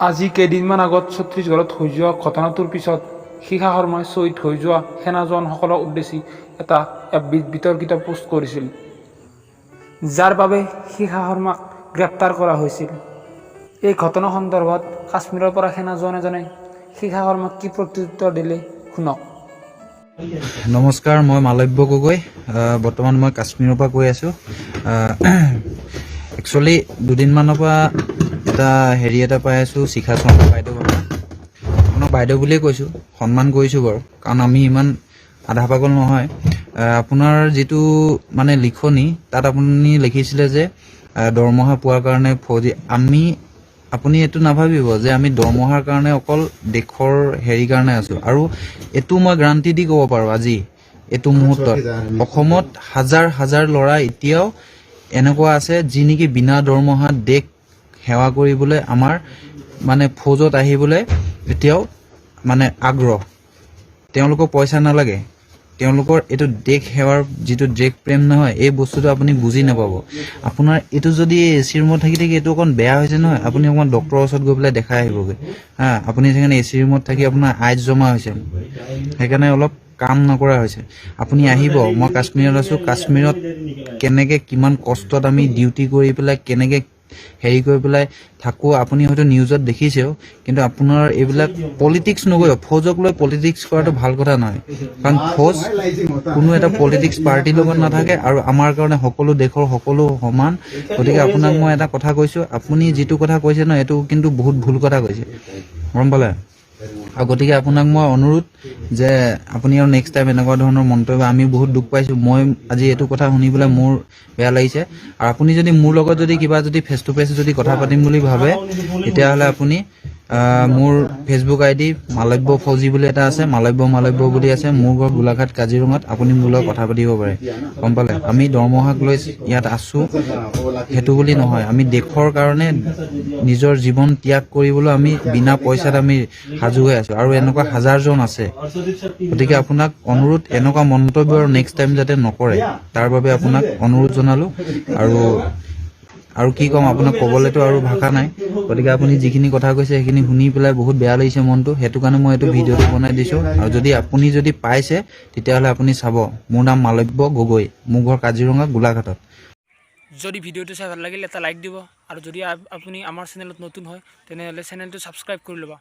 আজি কেইদিনমান আগত ছত্তীশগড়ত হৈ যোৱা ঘটনাটোৰ পিছত শিখা শৰ্মাই শ্বহীদ হৈ যোৱা সেনা জোৱানসকলক উদ্দেশ্যি এটা বিতৰ্কিত পোষ্ট কৰিছিল, যাৰ বাবে শিখা শৰ্মাক গ্ৰেপ্তাৰ কৰা হৈছিল। এই ঘটনা সন্দৰ্ভত কাশ্মীৰৰ পৰা সেনা জোৱান এজনে শিখা শৰ্মাক কি প্ৰত্যুত্তৰ দিলে শুনক। নমস্কাৰ, মই মালব্য গগৈ। বৰ্তমান মই কাশ্মীৰৰ পৰা কৈ আছোঁ। একচুৱেলি দুদিনমানৰ পৰা এটা পাই আছোঁ, শিখা শৰ্মা বাইদেউ কথা। আপোনাক বাইদেউ বুলিয়ে কৈছোঁ, সন্মান কৰিছোঁ বাৰু, কাৰণ আমি ইমান আধা পাগল নহয়। আপোনাৰ যিটো মানে লিখনি, তাত আপুনি লিখিছিলে যে দৰমহা পোৱাৰ কাৰণে ফৌজি। আপুনি এইটো নাভাবিব যে আমি দৰমহাৰ কাৰণে অকল দেশৰ কাৰণে আছোঁ। আৰু এইটো মই গ্ৰান্টি দি ক'ব পাৰোঁ, আজি এইটো মুহূৰ্তত অসমত হাজাৰ হাজাৰ ল'ৰা এতিয়াও এনেকুৱা আছে যি নেকি বিনা দৰমহাত দেশ সেৱা কৰিবলৈ, আমাৰ মানে ফৌজত আহিবলৈ এতিয়াও মানে আগ্ৰহ। তেওঁলোকৰ পইচা নালাগে, তেওঁলোকৰ এইটো দেশ সেৱাৰ যিটো দেশ প্ৰেম নহয়, এই বস্তুটো আপুনি বুজি নাপাব। আপোনাৰ এইটো যদি এচি ৰুমত থাকি এইটো অকণ বেয়া হৈছে নহয়, আপুনি অকণমান ডক্টৰৰ ওচৰত গৈ পেলাই দেখাই আহিবগৈ। আপুনি সেইকাৰণে এচি ৰুমত থাকি আপোনাৰ আইচ জমা হৈছে, সেইকাৰণে অলপ কাম নকৰা হৈছে। আপুনি আহিব, মই কাশ্মীৰত আছোঁ। কাশ্মীৰত কেনেকৈ কিমান কষ্টত আমি ডিউটি কৰি পেলাই কেনেকৈ কৰি পেলাই থাকোঁ, আপুনি হয়তো নিউজত দেখিছেও। কিন্তু আপোনাৰ এইবিলাক পলিটিক্স নকৰিব। ফৌজক লৈ পলিটিক্স কৰাটো ভাল কথা নহয়, কাৰণ ফৌজ কোনো এটা পলিটিক্স পাৰ্টিৰ লগত নাথাকে, আৰু আমাৰ কাৰণে সকলো দেশৰ সকলো সমান। গতিকে আপোনাক মই এটা কথা কৈছোঁ, আপুনি যিটো কথা কৈছে ন, এইটো কিন্তু বহুত ভুল কথা কৈছে, গম পালে? আৰু গতিকে আপোনাক মই অনুৰোধ যে আপুনি আৰু নেক্সট টাইম এনেকুৱা ধৰণৰ মন্তব্য, আমি বহুত দুখ পাইছোঁ। মই আজি এইটো কথা শুনি পেলাই মোৰ বেয়া লাগিছে। আৰু আপুনি যদি মোৰ লগত কিবা ফেচ টু ফেচ কথা পাতিম বুলি ভাবে, তেতিয়াহ'লে আপুনি মোৰ ফেচবুক ID মালব্য ফৌজি বুলি এটা আছে, মালব্য বুলি আছে। মোৰ ঘৰ গোলাঘাট কাজিৰঙাত। আপুনি মোৰ লগত কথা পাতিব পাৰে, গম পালে? আমি দৰমহাক লৈ ইয়াত আছোঁ সেইটো বুলি নহয়, আমি দেশৰ কাৰণে নিজৰ জীৱন ত্যাগ কৰিবলৈ আমি বিনা পইচাত আমি সাজু হৈ আছোঁ, আৰু এনেকুৱা হাজাৰজন আছে। গতিকে আপোনাক অনুৰোধ, এনেকুৱা মন্তব্য আৰু নেক্সট টাইম যাতে নকৰে, তাৰ বাবে আপোনাক অনুৰোধ জনালোঁ। আৰু কি ক'ম, আপোনাক ক'বলৈতো আৰু ভাষা নাই। গতিকে আপুনি যিখিনি কথা কৈছে সেইখিনি শুনি পেলাই বহুত বেয়া লাগিছে মনটো, সেইটো কাৰণে মই এইটো ভিডিঅ'টো বনাই দিছোঁ। আৰু আপুনি যদি পাইছে, তেতিয়াহ'লে আপুনি চাব, মোৰ নাম মালব্য গগৈ, মোৰ ঘৰ কাজিৰঙা গোলাঘাটত। যদি ভিডিঅ'টো চাই ভাল লাগিল, এটা লাইক দিব, আৰু যদি আপুনি আমাৰ চেনেলত নতুন হয় তেনেহ'লে চেনেলটো ছাবস্ক্ৰাইব কৰি ল'ব।